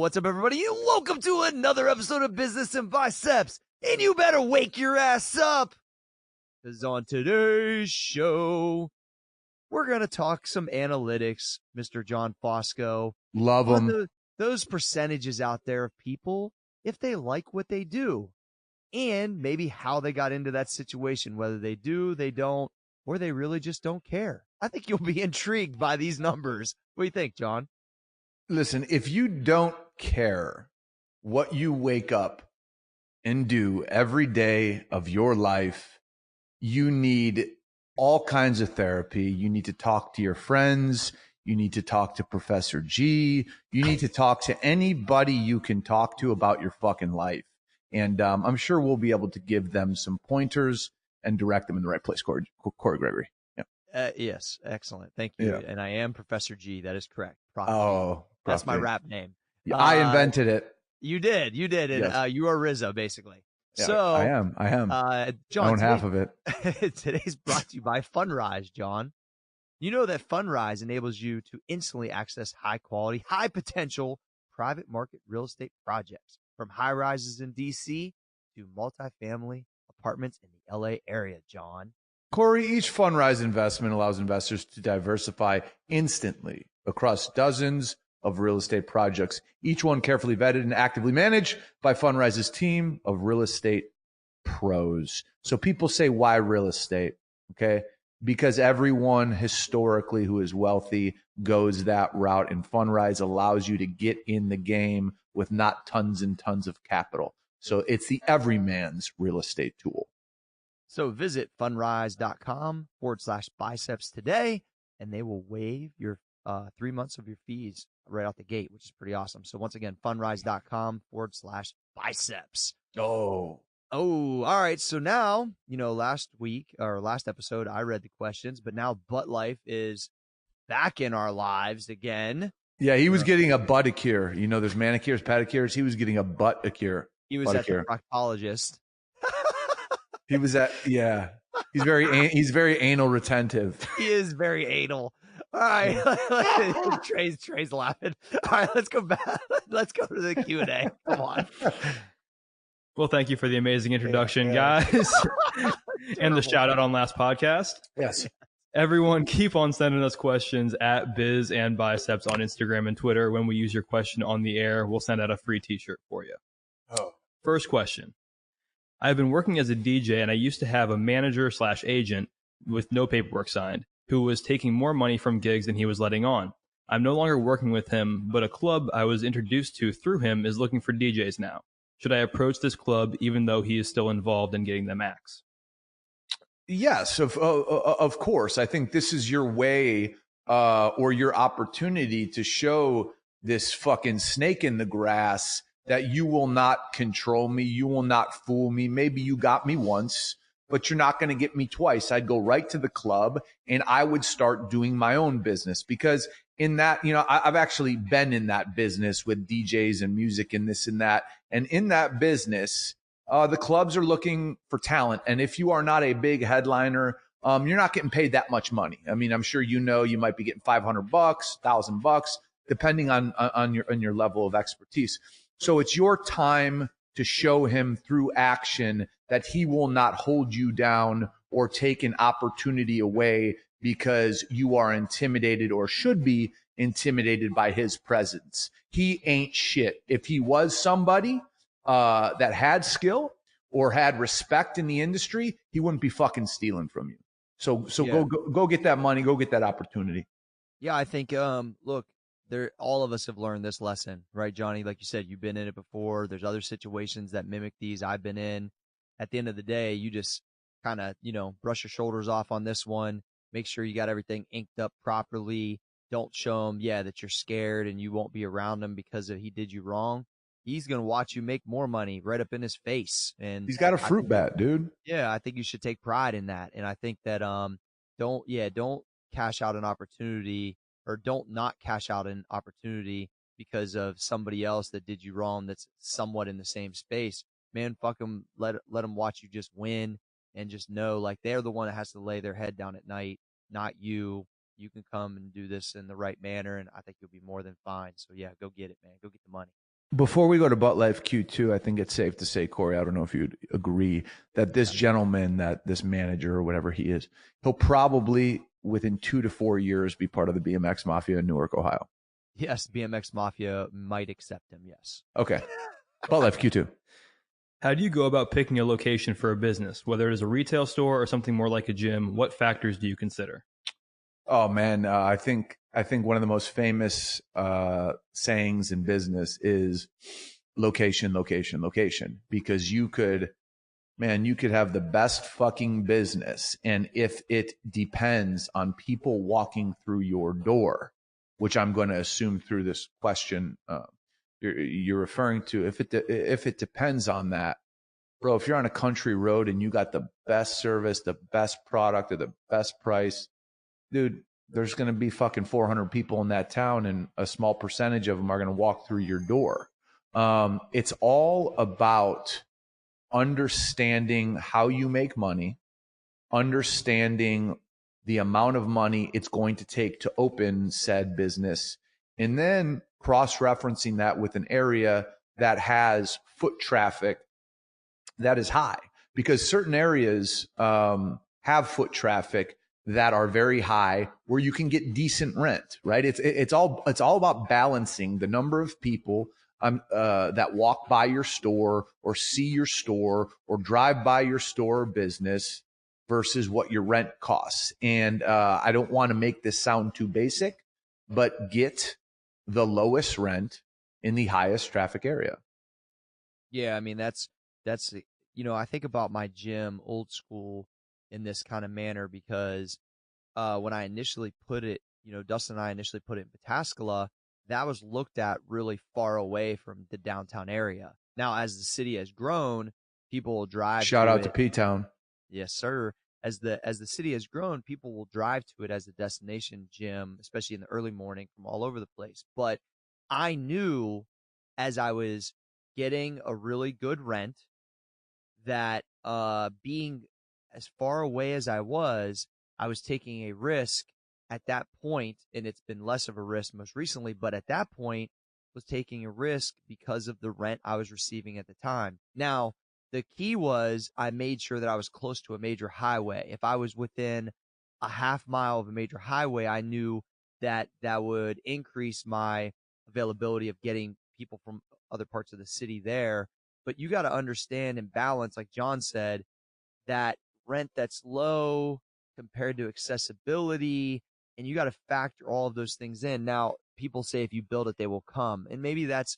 What's up, everybody? And welcome to another episode of Business and Biceps. And you better wake your ass up, because on today's show, we're going to talk some analytics, Mr. John Fosco. Love them. Those percentages out there of people, if they like what they do, and maybe how they got into that situation, whether they do, they don't, or they really just don't care. I think you'll be intrigued by these numbers. What do you think, John? Listen, if you don't care what you wake up and do every day of your life, you need all kinds of therapy. You need to talk to your friends. You need to talk to Professor G. You need to talk to anybody you can talk to about your fucking life. And I'm sure we'll be able to give them some pointers and direct them in the right place, Cory Gregory. Yeah. Yes, excellent. Thank you. Yeah. And I am Professor G. That is correct. Oh, that's my rap name. I invented it. You did. And Yes. you are RZA, basically. Yeah, So I am. John, I own half of it. Today's brought to you by FundRise, John. You know that FundRise enables you to instantly access high quality, high potential private market real estate projects, from high rises in DC to multifamily apartments in the LA area, John. Cory, each FundRise investment allows investors to diversify instantly across dozens of real estate projects, each one carefully vetted and actively managed by FundRise's team of real estate pros. So people say, why real estate? Okay. Because everyone historically who is wealthy goes that route, and FundRise allows you to get in the game with not tons and tons of capital. So it's the everyman's real estate tool. So visit fundrise.com/biceps today, and they will waive your 3 months of your fees right out the gate, which is pretty awesome. So once again, fundrise.com/biceps. Oh, all right. So now, last episode, I read the questions, but now Butt Life is back in our lives again. Yeah, he was getting a butt-a-cure. There's manicures, pedicures. He was getting a butt-a-cure. He was at the proctologist. He was at, yeah. He's very anal retentive. He is very anal. All right. Trey's laughing. All right, let's go back. Let's go to the Q&A. Come on. Well, thank you for the amazing introduction, guys. And the shout out on last podcast. Yes. Everyone, keep on sending us questions at Biz and Biceps on Instagram and Twitter. When we use your question on the air, we'll send out a free t-shirt for you. Oh. First question. I've been working as a DJ, and I used to have a manager/agent with no paperwork signed who was taking more money from gigs than he was letting on. I'm no longer working with him, but a club I was introduced to through him is looking for DJs now. Should I approach this club even though he is still involved in getting the max? Yes, of course. I think this is your way or your opportunity to show this fucking snake in the grass that you will not control me. You will not fool me. Maybe you got me once, but you're not going to get me twice. I'd go right to the club and I would start doing my own business, because in that, I've actually been in that business with DJs and music and this and that. And in that business, the clubs are looking for talent. And if you are not a big headliner, you're not getting paid that much money. I mean, I'm sure you might be getting $500, $1,000, depending on your level of expertise. So it's your time to show him through action that he will not hold you down or take an opportunity away because you are intimidated or should be intimidated by his presence. He ain't shit. If he was somebody that had skill or had respect in the industry, he wouldn't be fucking stealing from you. So yeah. Go get that money. Go get that opportunity. Yeah, I think, look, all of us have learned this lesson, right, Johnny? Like you said, you've been in it before. There's other situations that mimic these I've been in. At the end of the day, you just kind of, brush your shoulders off on this one. Make sure you got everything inked up properly. Don't show him, that you're scared and you won't be around him because he did you wr't. He's going to watch you make more money right up in his face. And he's got a fruit bat, dude. Yeah, I think you should take pride in that. And I think that don't cash out an opportunity, or don't not cash out an opportunity because of somebody else that did you wrong that's somewhat in the same space. Man, fuck them. Let them watch you just win, and just know, like, they're the one that has to lay their head down at night, not you. You can come and do this in the right manner, and I think you'll be more than fine. So, yeah, go get it, man. Go get the money. Before we go to Butt Life Q2, I think it's safe to say, Cory, I don't know if you'd agree, that this gentleman, that this manager or whatever he is, he'll probably within 2 to 4 years be part of the BMX Mafia in Newark, Ohio. Yes, BMX Mafia might accept him. Yes. Okay. Butt Life Q2. How do you go about picking a location for a business, whether it is a retail store or something more like a gym? What factors do you consider? Oh man, I think one of the most famous sayings in business is location, location, location. Because you could have the best fucking business, and if it depends on people walking through your door, which I'm going to assume through this question you're referring to, if it depends on that, bro, if you're on a country road and you got the best service, the best product, or the best price, dude, there's going to be fucking 400 people in that town, and a small percentage of them are going to walk through your door. It's all about understanding how you make money, understanding the amount of money it's going to take to open said business, and then cross-referencing that with an area that has foot traffic that is high, because certain areas have foot traffic that are very high where you can get decent rent, right? It's all about balancing the number of people that walk by your store or see your store or drive by your store or business versus what your rent costs. And I don't want to make this sound too basic, but get the lowest rent in the highest traffic area. Yeah, I mean, that's I think about my gym old school in this kind of manner, because when I initially put it, Dustin and I initially put it in Pataskala, that was looked at really far away from the downtown area. Now, as the city has grown, people will drive. Shout out to P-Town. Yes, sir. As the city has grown, people will drive to it as a destination gym, especially in the early morning, from all over the place. But I knew, as I was getting a really good rent, that being as far away as I was taking a risk at that point, and it's been less of a risk most recently, but at that point was taking a risk because of the rent I was receiving at the time. Now, the key was I made sure that I was close to a major highway. If I was within a half mile of a major highway, I knew that that would increase my availability of getting people from other parts of the city there. But you got to understand and balance, like John said, that rent that's low compared to accessibility, and you got to factor all of those things in. Now, people say if you build it, they will come, and maybe that's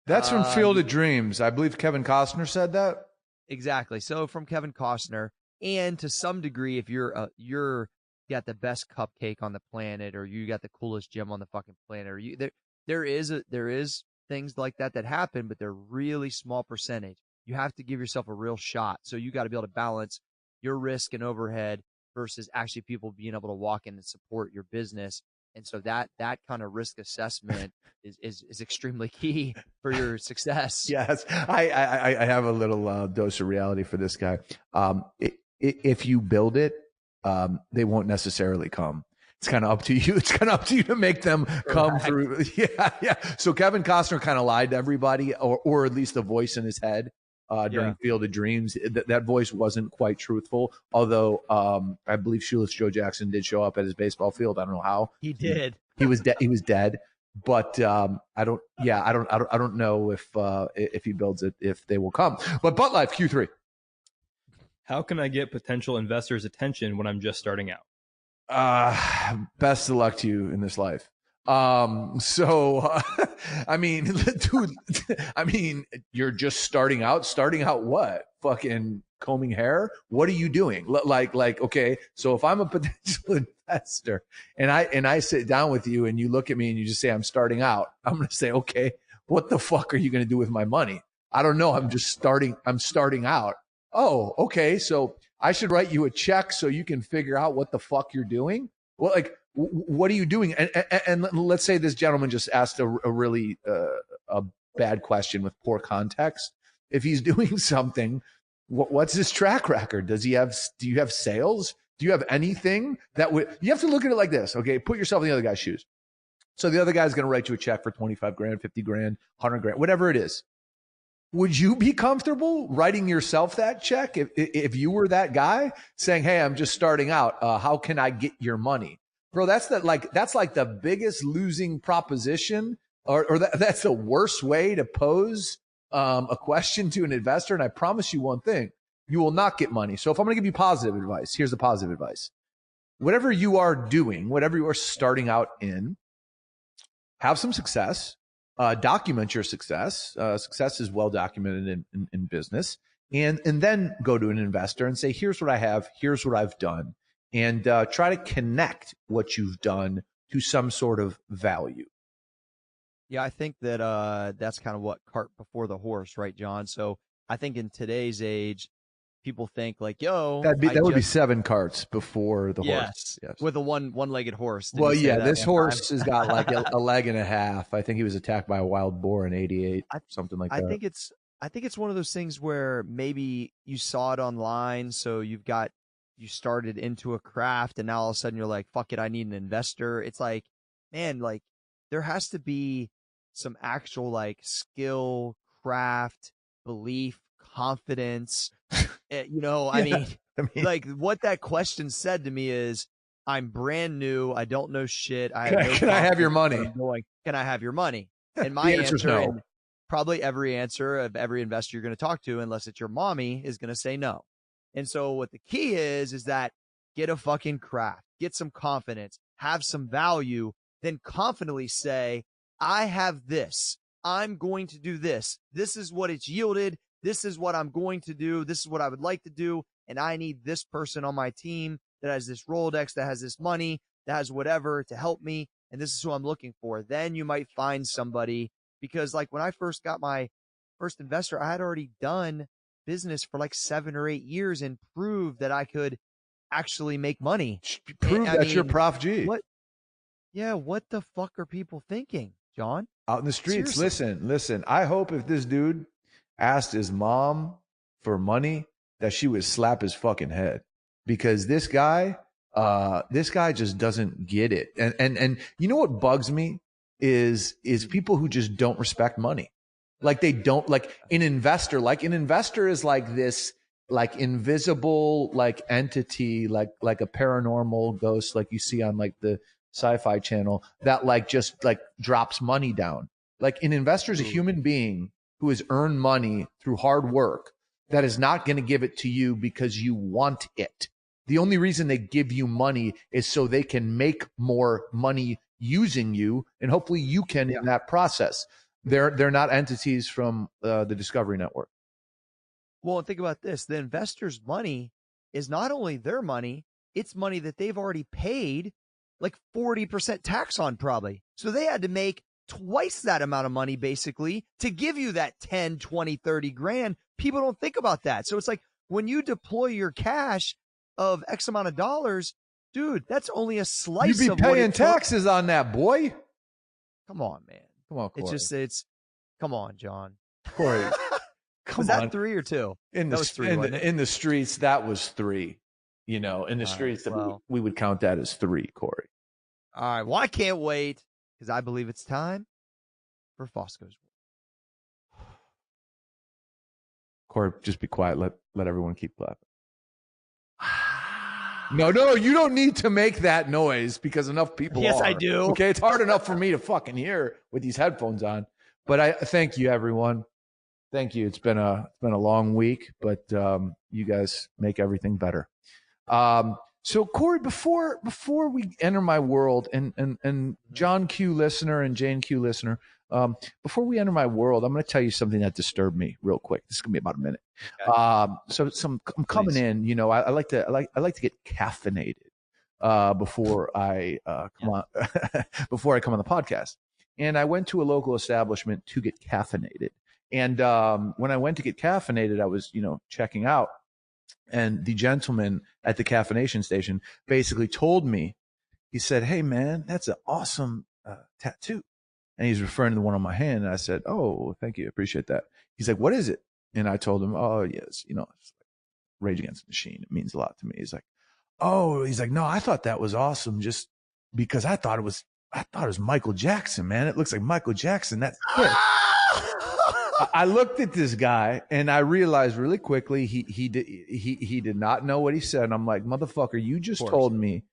from Field of Dreams. I believe Kevin Costner said that. Exactly. So from Kevin Costner, and to some degree, if you're got the best cupcake on the planet, or you got the coolest gym on the fucking planet, or there is things like that happen, but they're really small percentage. You have to give yourself a real shot. So you got to be able to balance your risk and overhead versus actually people being able to walk in and support your business. And so that kind of risk assessment is extremely key for your success. Yes. I have a little dose of reality for this guy. If you build it, they won't necessarily come. It's kind of up to you. It's kind of up to you to make them come through. Yeah. So Kevin Costner kind of lied to everybody, or at least the voice in his head during Field of Dreams. That voice wasn't quite truthful. Although I believe Shoeless Joe Jackson did show up at his baseball field. I don't know how he did. He was dead. But I don't know if he builds it, if they will come. But Butt Life Q3. How can I get potential investors' attention when I'm just starting out? Best of luck to you in this life. I mean, dude, you're just starting out. Starting out what? Fucking combing hair? What are you doing? Like, okay, so if I'm a potential investor and I sit down with you and you look at me and you just say, I'm starting out, I'm going to say, okay, what the fuck are you going to do with my money? I don't know. I'm starting out. Oh, okay. So I should write you a check so you can figure out what the fuck you're doing. Well, like, what are you doing? And let's say this gentleman just asked a really a bad question with poor context. If he's doing something, what's his track record? Do you have sales? Do you have anything that would, you have to look at it like this. Okay. Put yourself in the other guy's shoes. So the other guy's going to write you a check for 25 grand, 50 grand, 100 grand, whatever it is. Would you be comfortable writing yourself that check if you were that guy saying, hey, I'm just starting out. How can I get your money? Bro, that's like the biggest losing proposition, or that's the worst way to pose a question to an investor. And I promise you one thing, you will not get money. So if I'm going to give you positive advice, here's the positive advice. Whatever you are doing, whatever you are starting out in, have some success. Document your success. Success is well documented in business. And then go to an investor and say, here's what I have. Here's what I've done. And try to connect what you've done to some sort of value. Yeah, I think that that's kind of what cart before the horse, right, John? So I think in today's age, people think like, yo, that would be 7 carts before the horse. Yes. With a one-legged horse. Well, yeah, this horse has got like a leg and a half. I think he was attacked by a wild boar in '88, something like that. I think it's one of those things where maybe you saw it online, so you started into a craft, and now all of a sudden you're like, fuck it, I need an investor. It's like, man, like there has to be some actual like skill, craft, belief, confidence. I mean, like what that question said to me is, I'm brand new. I don't know shit. Can I have your money? Can I have your money? And my answer is no. And probably every answer of every investor you're going to talk to, unless it's your mommy, is going to say no. And so what the key is that get a fucking craft, get some confidence, have some value, then confidently say, I have this. I'm going to do this. This is what it's yielded. This is what I'm going to do. This is what I would like to do. And I need this person on my team that has this Rolodex, that has this money, that has whatever to help me. And this is who I'm looking for. Then you might find somebody, because like when I first got my first investor, I had already done business for like 7 or 8 years and proved that I could actually make money. Prove that you're Prof G. What the fuck are people thinking, John? Out in the streets. Seriously. Listen. I hope if this dude asked his mom for money, that she would slap his fucking head, because this guy just doesn't get it. And you know what bugs me is people who just don't respect money. Like they don't, like an investor is like this, like invisible, like entity, like a paranormal ghost, like you see on like the Sci-Fi Channel, that like just like drops money down. Like an investor is a human being who has earned money through hard work, that is not going to give it to you because you want it. The only reason they give you money is so they can make more money using you, and hopefully you can in that process. They're not entities from the Discovery Network. Well, think about this. The investor's money is not only their money, it's money that they've already paid like 40% tax on probably. So they had to make twice that amount of money basically to give you that 10, 20, 30 grand. People don't think about that. So it's like when you deploy your cash of X amount of dollars, dude, that's only a slice You of be paying taxes on that, boy. Come on, man. Come on, Cory. Come on, John. Cory, come was that on. 3 or 2? In the streets, that was 3. You know, in the streets, we would count that as 3, Cory. All right. Well, I can't wait, because I believe it's time for Fosco's. Cory, just be quiet. Let everyone keep clapping. No, you don't need to make that noise, because enough people Yes, are. I do. Okay, it's hard enough for me to fucking hear with these headphones on. But I thank you, everyone. Thank you. It's been a long week, but you guys make everything better. So Cory, before we enter my world, and John Q listener and Jane Q listener, before we enter my world, I'm going to tell you something that disturbed me real quick. This is going to be about a minute. Okay. I'm coming in. You know, I like to get caffeinated before I come on before I come on the podcast. And I went to a local establishment to get caffeinated. And when I went to get caffeinated, I was checking out. And the gentleman at the caffeination station basically told me, he said, "Hey, man, that's an awesome tattoo." And he's referring to the one on my hand. And I said, "Oh, thank you. Appreciate that." He's like, "What is it?" And I told him, "Oh, yes, it's like Rage Against the Machine. It means a lot to me." He's like, "Oh," he's like, "No, I thought that was awesome just because I thought it was I thought it was Michael Jackson, man. It looks like Michael Jackson. That's it. I looked at this guy and I realized really quickly he did not know what he said. And I'm like, motherfucker, you just told me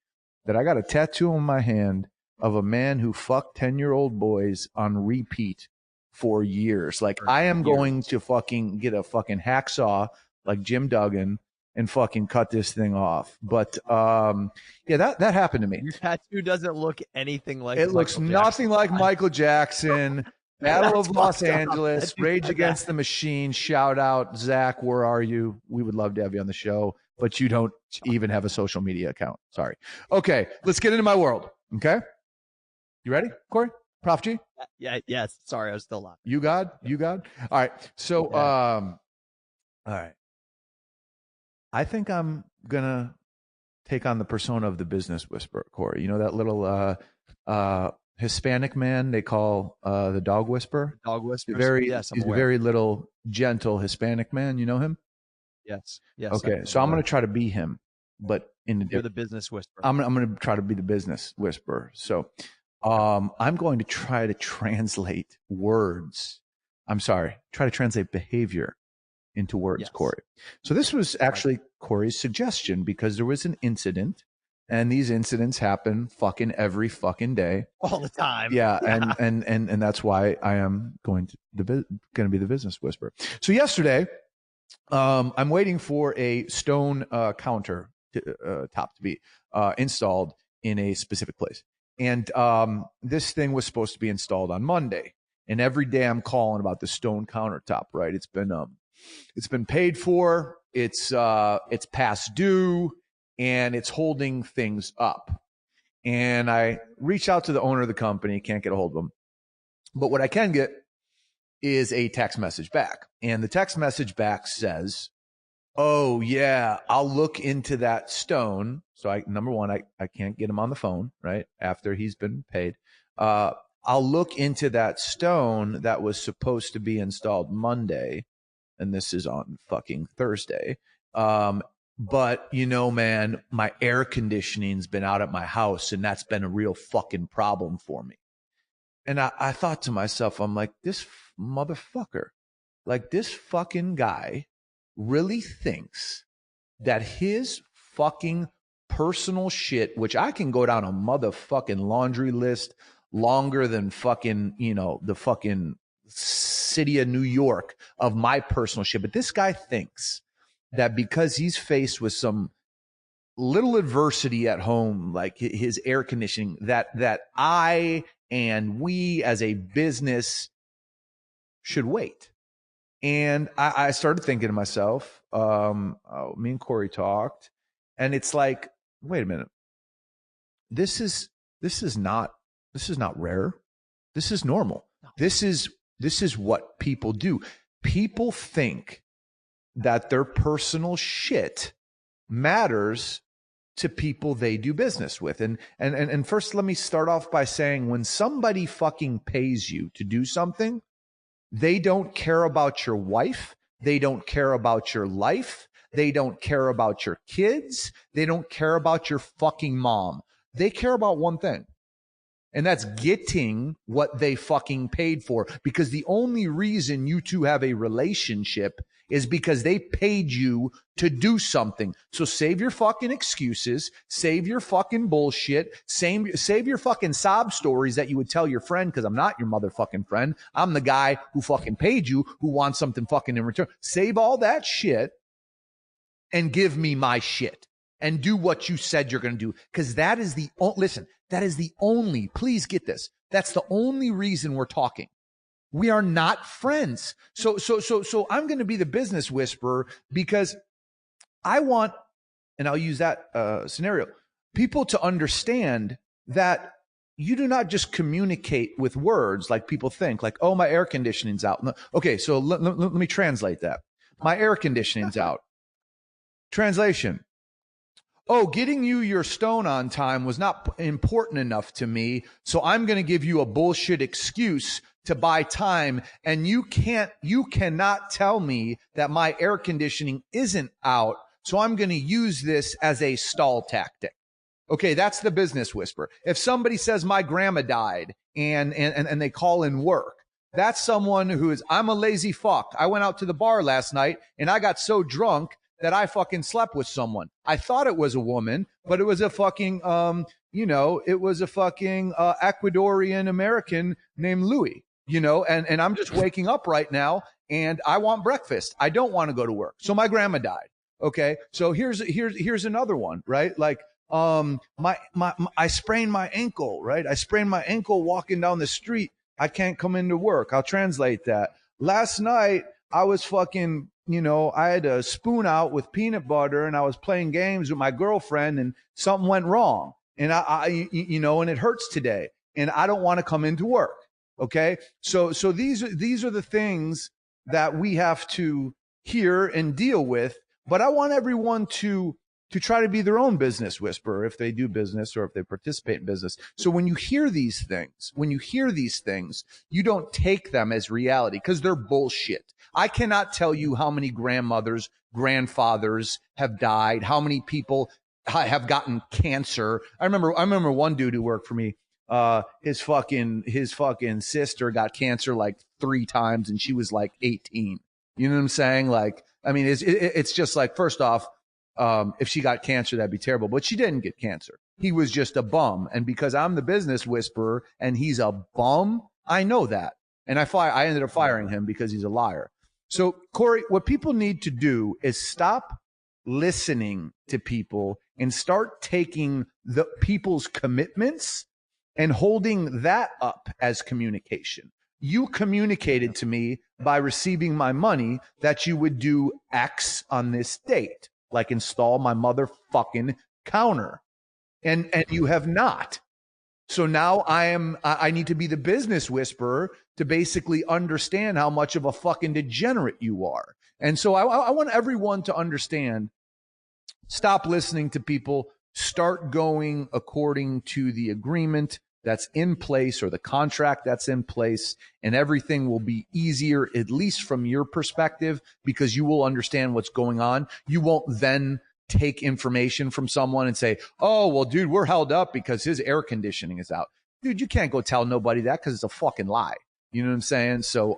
that I got a tattoo on my hand of a man who fucked 10-year-old boys on repeat for years. Like, I am going to fucking get a fucking hacksaw like Jim Duggan and fucking cut this thing off. But yeah, that happened to me. Your tattoo doesn't look anything like it. Looks nothing like Michael Jackson. Battle of Los Angeles, Rage Against the Machine. Shout out, Zach. Where are you? We would love to have you on the show, but you don't even have a social media account. Sorry. Okay, let's get into my world. Okay, you ready, Cory? Prof G? Yeah. Yes. Sorry, I was still laughing. You got? All right. So, all right. I think I'm gonna take on the persona of the business whisperer, Cory. You know that little Hispanic man they call the dog whisperer? Dog whisperer. He's a very little, gentle Hispanic man. You know him? Yes. Okay, so I'm going to try to be him, but you're the business whisperer. I'm going to try to be the business whisperer. So I'm going to try to translate words. I'm sorry, try to translate behavior into words, yes. Cory. So this was actually Cory's suggestion because there was an incident. And these incidents happen fucking every fucking day, all the time. Yeah, and that's why I am going to be the business whisperer. So yesterday, I'm waiting for a stone counter top to be installed in a specific place, and this thing was supposed to be installed on Monday. And every day I'm calling about the stone countertop. Right? It's been paid for. It's past due. And it's holding things up. And I reach out to the owner of the company, can't get a hold of him. But what I can get is a text message back. And the text message back says, oh, yeah, I'll look into that stone. So number one, I can't get him on the phone, right, after he's been paid. I'll look into that stone that was supposed to be installed Monday. And this is on fucking Thursday. But, you know, man, my air conditioning's been out at my house, and that's been a real fucking problem for me. And I thought to myself, I'm like, this motherfucker, like this fucking guy really thinks that his fucking personal shit, which I can go down a motherfucking laundry list longer than fucking, you know, the fucking city of New York of my personal shit. But this guy thinks that because he's faced with some little adversity at home, like his air conditioning, that I and we as a business should wait. And I started thinking to myself, me and Cory talked, and it's like, wait a minute. This is not rare. This is normal. This is what people do. People think that their personal shit matters to people they do business with. And first, let me start off by saying, when somebody fucking pays you to do something, they don't care about your wife. They don't care about your life. They don't care about your kids. They don't care about your fucking mom. They care about one thing. And that's getting what they fucking paid for. Because the only reason you two have a relationship is because they paid you to do something. So save your fucking excuses, save your fucking bullshit, save your fucking sob stories that you would tell your friend, because I'm not your motherfucking friend. I'm the guy who fucking paid you, who wants something fucking in return. Save all that shit and give me my shit and do what you said you're going to do. Because that is the only, please get this, that's the only reason we're talking. We are not friends. So I'm going to be the business whisperer because I want, and I'll use that scenario, people to understand that you do not just communicate with words like people think, like, oh, my air conditioning's out. Okay, so let me translate that. My air conditioning's out. Translation. Oh, getting you your stone on time was not important enough to me, so I'm going to give you a bullshit excuse to buy time, and you cannot tell me that my air conditioning isn't out, so I'm going to use this as a stall tactic. Okay, that's the business whisper. If somebody says my grandma died and they call in work, that's someone who is, I'm a lazy fuck. I went out to the bar last night and I got so drunk that I fucking slept with someone. I thought it was a woman, but it was a fucking, it was a fucking Ecuadorian American named Louis, and I'm just waking up right now and I want breakfast. I don't want to go to work. So my grandma died. Okay. So here's another one, right? Like, I sprained my ankle, right? I sprained my ankle walking down the street. I can't come into work. I'll translate that. Last night I was fucking, I had a spoon out with peanut butter and I was playing games with my girlfriend and something went wrong. And and it hurts today and I don't want to come into work. Okay. So these are the things that we have to hear and deal with. But I want everyone to try to be their own business whisperer if they do business or if they participate in business. So when you hear these things, you don't take them as reality because they're bullshit. I cannot tell you how many grandmothers, grandfathers have died, how many people have gotten cancer. I remember one dude who worked for me. His fucking sister got cancer like 3 times and she was like 18. You know what I'm saying? Like, I mean, it's just like, first off, if she got cancer, that'd be terrible, but she didn't get cancer. He was just a bum. And because I'm the business whisperer and he's a bum, I know that. And I ended up firing him because he's a liar. So Cory, what people need to do is stop listening to people and start taking the people's commitments and holding that up as communication. You communicated to me by receiving my money that you would do X on this date, like install my motherfucking counter. And you have not. So now I need to be the business whisperer to basically understand how much of a fucking degenerate you are. And so I want everyone to understand, stop listening to people, start going according to the agreement that's in place or the contract that's in place, and everything will be easier, at least from your perspective, because you will understand what's going on. You won't then take information from someone and say, oh, well, dude, we're held up because his air conditioning is out. Dude, you can't go tell nobody that because it's a fucking lie. You know what I'm saying? So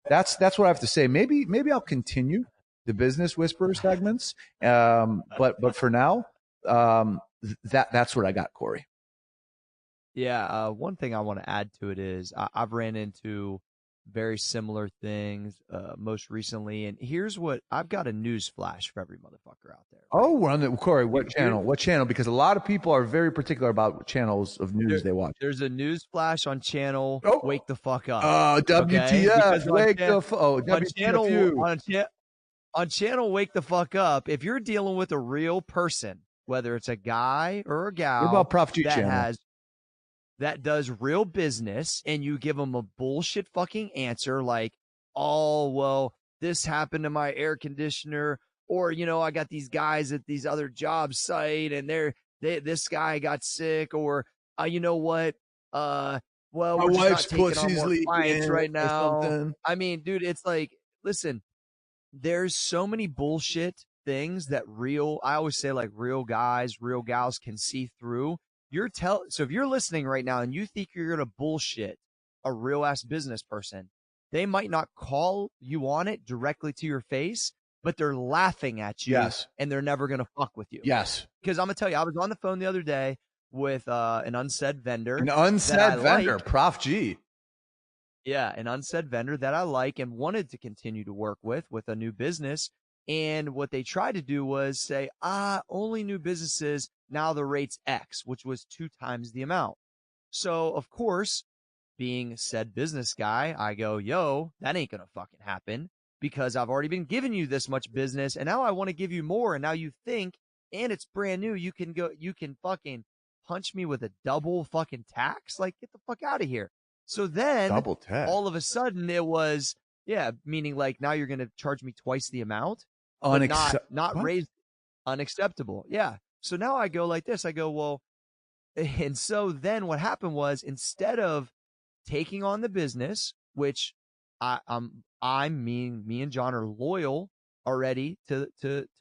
that's what I have to say. Maybe I'll continue the business whisperer segments. But for now, that's what I got, Cory. Yeah, one thing I want to add to it is I've ran into very similar things most recently, and here's what I've got a newsflash for every motherfucker out there. Oh, we're on the Cory. What channel? What channel? Because a lot of people are very particular about what channels of news they watch. There's a newsflash on channel Wake the Fuck Up. WTF? On channel Wake the Fuck Up. If you're dealing with a real person, whether it's a guy or a gal, what about Prof G channel? That does real business, and you give them a bullshit fucking answer like, oh, well, this happened to my air conditioner, or, I got these guys at these other job site and this guy got sick, or, you know what? Well, my we're wife's just not taking on more clients right now. Something. I mean, dude, it's like, listen, there's so many bullshit things that I always say, like, real guys, real gals can see through. So if you're listening right now and you think you're going to bullshit a real ass business person, they might not call you on it directly to your face, but they're laughing at you. Yes. And they're never going to fuck with you. Yes. Because I'm going to tell you, I was on the phone the other day with an unsaid vendor. An unsaid vendor, Prof G. Yeah, an unsaid vendor that I like and wanted to continue to work with a new business. And what they tried to do was say, only new businesses, now the rate's X, which was 2 times the amount. So, of course, being said business guy, I go, yo, that ain't going to fucking happen because I've already been giving you this much business and now I want to give you more. And now you think, and it's brand new, you can fucking punch me with a double fucking tax? Like, get the fuck out of here. So then double tax. All of a sudden it was, meaning like now you're going to charge me twice the amount. Not raised, unacceptable. Yeah. So now I go like this. I go, well, and so then what happened was instead of taking on the business, which me and John are loyal already to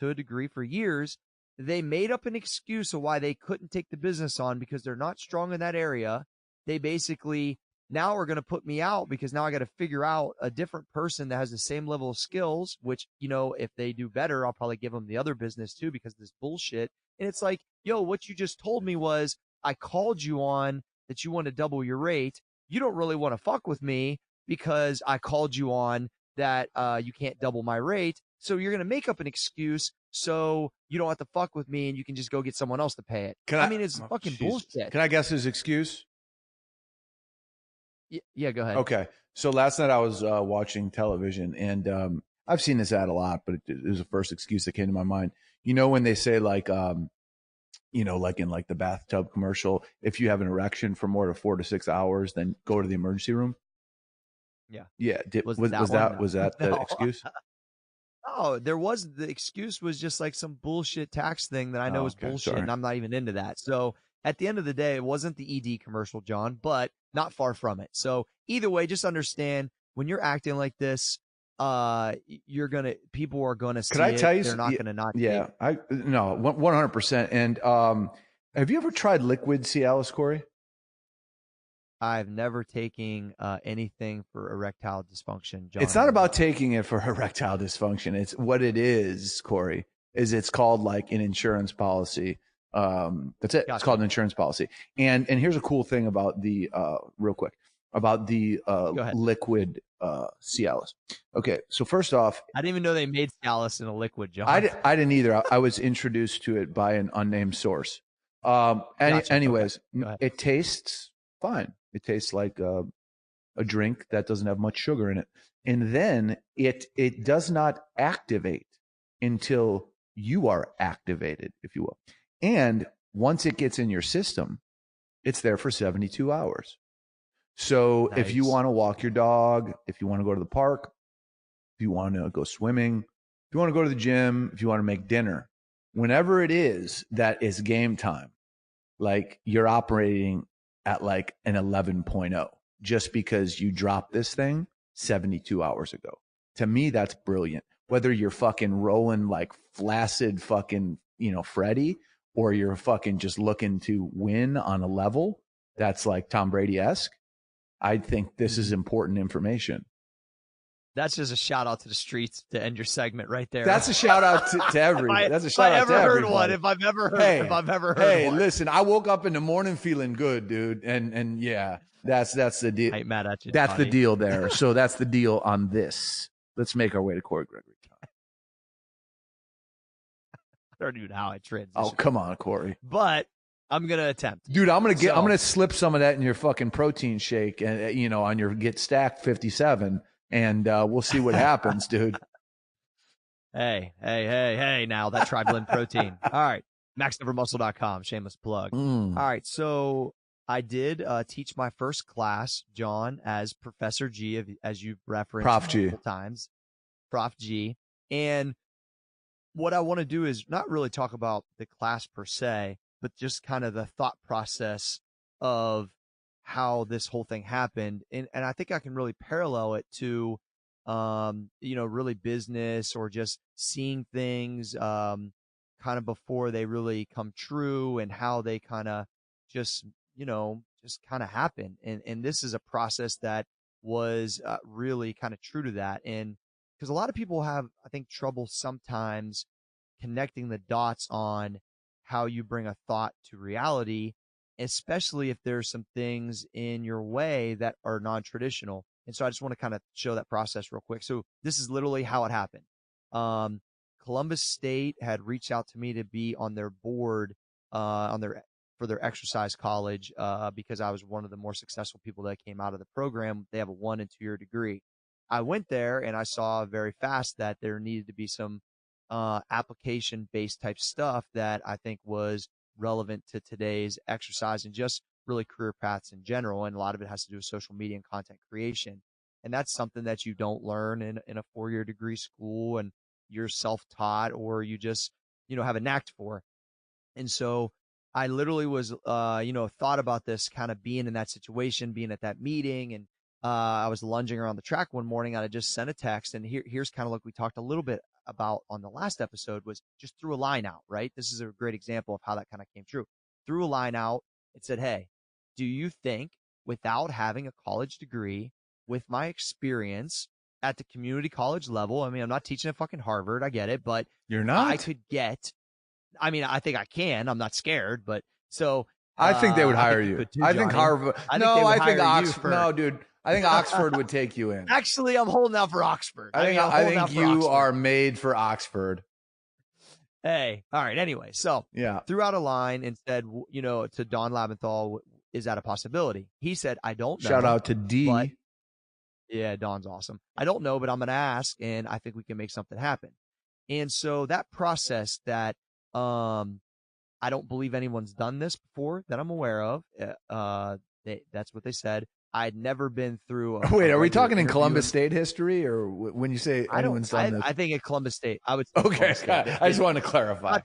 a degree for years, they made up an excuse of why they couldn't take the business on because they're not strong in that area. They basically now are going to put me out because now I got to figure out a different person that has the same level of skills, which, if they do better, I'll probably give them the other business too because of this bullshit. And it's like, yo, what you just told me was I called you on that you want to double your rate. You don't really want to fuck with me because I called you on that you can't double my rate. So you're going to make up an excuse so you don't have to fuck with me and you can just go get someone else to pay it. It's fucking bullshit. Can I guess his excuse? Yeah, go ahead. Okay. So last night I was watching television, and I've seen this ad a lot, but it was the first excuse that came to my mind. When they say like in like the bathtub commercial, if you have an erection for more than 4 to 6 hours, then go to the emergency room. Yeah. Yeah. Was that the excuse? Oh, the excuse was just like some bullshit tax thing that I know is bullshit, and I'm not even into that. So at the end of the day, it wasn't the ED commercial, John, but not far from it. So either way, just understand when you're acting like this, people are gonna see it. They're not gonna not. Yeah, 100%. And have you ever tried liquid Cialis, Cory? I've never taken anything for erectile dysfunction, John. It's not about taking it for erectile dysfunction. It's what it is, Cory, is it's called like an insurance policy. That's it. Gotcha. It's called an insurance policy. And here's a cool thing about the real quick about the liquid Cialis. Okay, so first off, I didn't even know they made Cialis in a liquid, John. I didn't either. I was introduced to it by an unnamed source. Gotcha. Anyways, okay. It tastes fine. It tastes like a drink that doesn't have much sugar in it. And then it does not activate until you are activated, if you will. And once it gets in your system, it's there for 72 hours. So nice. If you want to walk your dog, if you want to go to the park, if you want to go swimming, if you want to go to the gym, if you want to make dinner, whenever it is that is game time, like you're operating at like an 11.0 just because you dropped this thing 72 hours ago. To me, that's brilliant. Whether you're fucking rolling like flaccid fucking, Freddy, or you're fucking just looking to win on a level that's like Tom Brady-esque, I think this is important information. That's just a shout out to the streets to end your segment right there. That's a shout out to everyone. That's a shout out to everyone. If I've ever heard one. Hey, listen, I woke up in the morning feeling good, dude. And yeah, that's the deal. I ain't mad at you. That's the deal there. So that's the deal on this. Let's make our way to Cory Gregory. I don't even know how I transition. Oh, come on, Cory. But I'm going to attempt. Dude, I'm going to slip some of that in your fucking protein shake and on your Get Stacked 57 and we'll see what happens, dude. Hey, now that Tri-Blend protein. All right. MaxNumberMuscle.com, shameless plug. All right. So I did teach my first class, John, as Professor G, as you've referenced multiple times. Prof G. And what I want to do is not really talk about the class per se, but just kind of the thought process of how this whole thing happened. And I think I can really parallel it to, really business or just seeing things kind of before they really come true and how they kind of just kind of happen. And this is a process that was really kind of true to that. And because a lot of people have, I think, trouble sometimes connecting the dots on how you bring a thought to reality, especially if there's some things in your way that are non-traditional. And so I just want to kind of show that process real quick. So this is literally how it happened. Columbus State had reached out to me to be on their board for their exercise college because I was one of the more successful people that came out of the program. They have a 1 and 2 year degree. I went there and I saw very fast that there needed to be some application-based type stuff that I think was relevant to today's exercise and just really career paths in general. And a lot of it has to do with social media and content creation. And that's something that you don't learn in a 4-year degree school, and you're self-taught or you just, have a knack for. And so I literally was, thought about this kind of being in that situation, being at that meeting and I was lunging around the track one morning and I just sent a text, and here's kind of like we talked a little bit about on the last episode, was just threw a line out, right? This is a great example of how that kind of came true. Threw a line out and said, hey, do you think without having a college degree, with my experience at the community college level, I mean, I'm not teaching at fucking Harvard, I get it, but You're not? I could get, I mean, I think I can, I'm not scared, but so I think they would hire you you. could too, I think Johnny. Harvard. I think Oxford. No, dude. I think Oxford would take you in. Actually, I'm holding out for Oxford. I think you are made for Oxford. Hey, all right. Anyway, so Yeah. threw out a line and said, you know, to Don Labenthal, is that a possibility? He said, I don't know. Shout out to D. But, yeah, Don's awesome. I don't know, but I'm going to ask, and I think we can make something happen. And so that process that I don't believe anyone's done this before that I'm aware of. That's what they said. I'd never been through. Wait, are we talking in Columbus State history, or when you say anyone's done this? I think at Columbus State. I would say okay. I just wanted to clarify.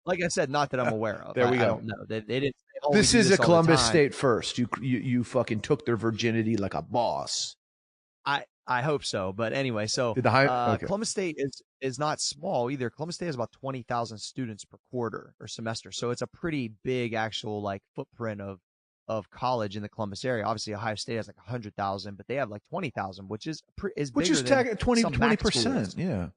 Like I said, not that I'm aware of. There we go. I don't know. They didn't. This is a Columbus State first. You fucking took their virginity like a boss. I hope so. But anyway, so Columbus State is not small either. Columbus State has about 20,000 students per quarter or semester. So it's a pretty big actual like footprint of college in the Columbus area. Obviously, Ohio State has like 100,000, but they have like 20,000, which is bigger than 20%. Yeah.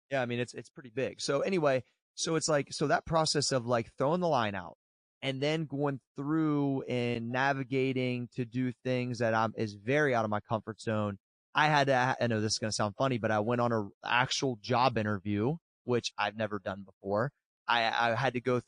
Yeah. I mean, it's pretty big. So anyway, so it's like, so that process of like throwing the line out and then going through and navigating to do things that is very out of my comfort zone. I know this is going to sound funny, but I went on an actual job interview, which I've never done before. I had to go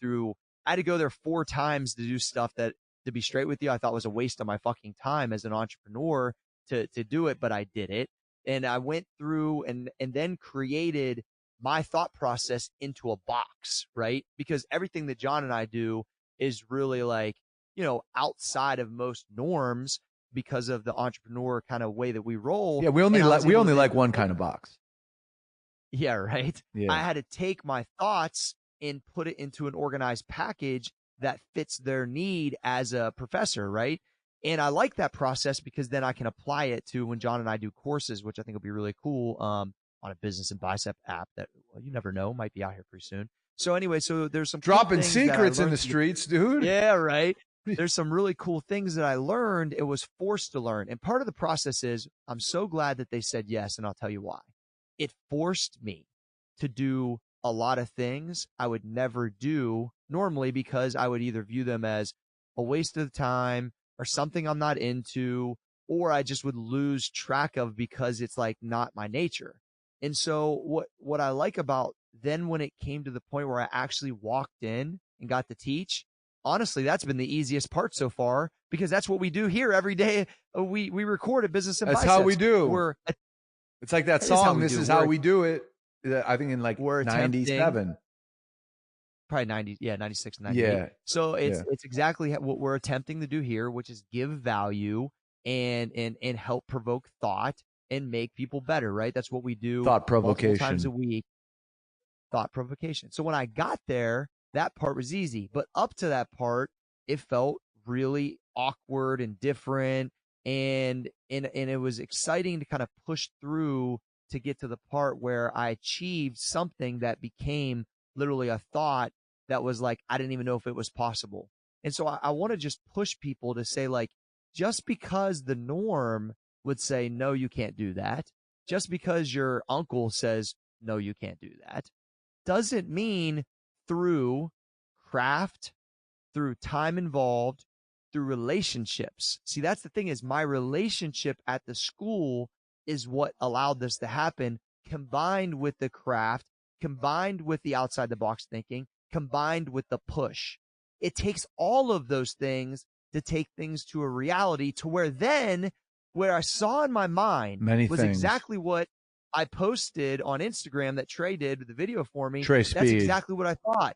there 4 times to do stuff that, to be straight with you, I thought was a waste of my fucking time as an entrepreneur to do it, but I did it. And I went through and then created my thought process into a box, right? Because everything that John and I do is really like, you know, outside of most norms because of the entrepreneur kind of way that we roll. Yeah, we only like one kind of box. Yeah, right. Yeah. I had to take my thoughts and put it into an organized package that fits their need as a professor, right? And I like that process because then I can apply it to when John and I do courses, which I think will be really cool, on a business and bicep app that, well, you never know, might be out here pretty soon. So anyway, so there's some dropping secrets in the streets, dude. Yeah, right. There's some really cool things that I learned. It was forced to learn. And part of the process is I'm so glad that they said yes, and I'll tell you why. It forced me to do a lot of things I would never do normally because I would either view them as a waste of time or something I'm not into, or I just would lose track of because it's like not my nature. And so what I like about then when it came to the point where I actually walked in and got to teach, honestly, that's been the easiest part so far because that's what we do here every day. We record a business and that's biceps. How we do. It's like that song. This is how we do it. I think in like 97. Probably 90, yeah, 96, 98. Yeah. So it's exactly what we're attempting to do here, which is give value and help provoke thought and make people better, right? That's what we do. Thought provocation. Times a week. Thought provocation. So when I got there, that part was easy, but up to that part, it felt really awkward and different, and it was exciting to kind of push through to get to the part where I achieved something that became literally a thought that was like, I didn't even know if it was possible. And so I want to just push people to say, like, just because the norm would say, no, you can't do that, just because your uncle says, no, you can't do that, doesn't mean through craft, through time involved, through relationships. See, that's the thing, is my relationship at the school is what allowed this to happen, combined with the craft, combined with the outside the box thinking, combined with the push. It takes all of those things to take things to a reality to where I saw in my mind was exactly what I posted on Instagram that Trey did with the video for me. That's exactly what I thought.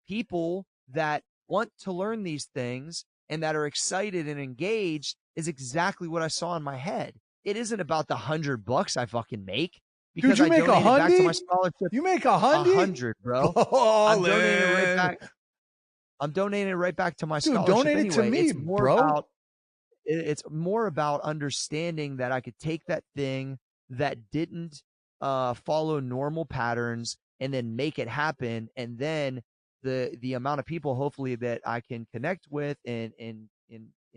People that want to learn these things and that are excited and engaged is exactly what I saw in my head. It isn't about the $100 I fucking make. Because dude, you make $100? Back to my scholarship. You make $100? $100, bro. I'm donating it right back. I'm donating it right back to my scholarship. Donate it to me, bro. it's more about understanding that I could take that thing that didn't follow normal patterns and then make it happen. And then the amount of people hopefully that I can connect with and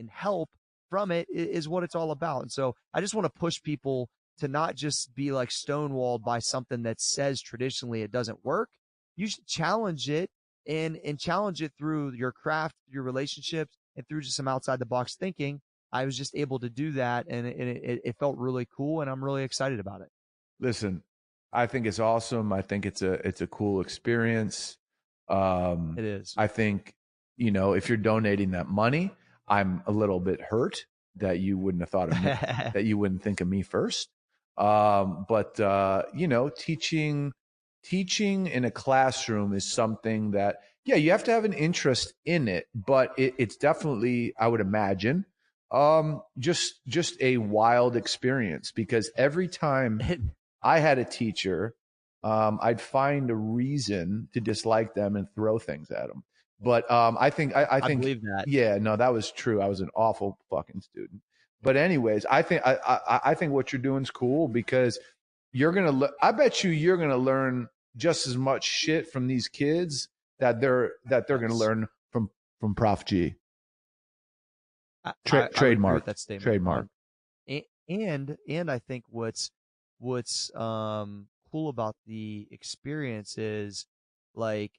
help from it is what it's all about. And so I just want to push people to not just be like stonewalled by something that says traditionally it doesn't work. You should challenge it and challenge it through your craft, your relationships, and through just some outside the box thinking. I was just able to do that, and it felt really cool, and I'm really excited about it. Listen, I think it's awesome. I think it's a cool experience. It is. I think, if you're donating that money, I'm a little bit hurt that you wouldn't have thought of me, that you wouldn't think of me first. But teaching in a classroom is something that, yeah, you have to have an interest in it, but it's definitely, I would imagine, just a wild experience, because every time I had a teacher, I'd find a reason to dislike them and throw things at them. But I think I believe that. Yeah, no, that was true. I was an awful fucking student. But anyways, I think what you're doing is cool, because I bet you're gonna learn just as much shit from these kids that they're gonna learn from Prof G. Trademark. That statement. Trademark. And I think what's cool about the experience is, like,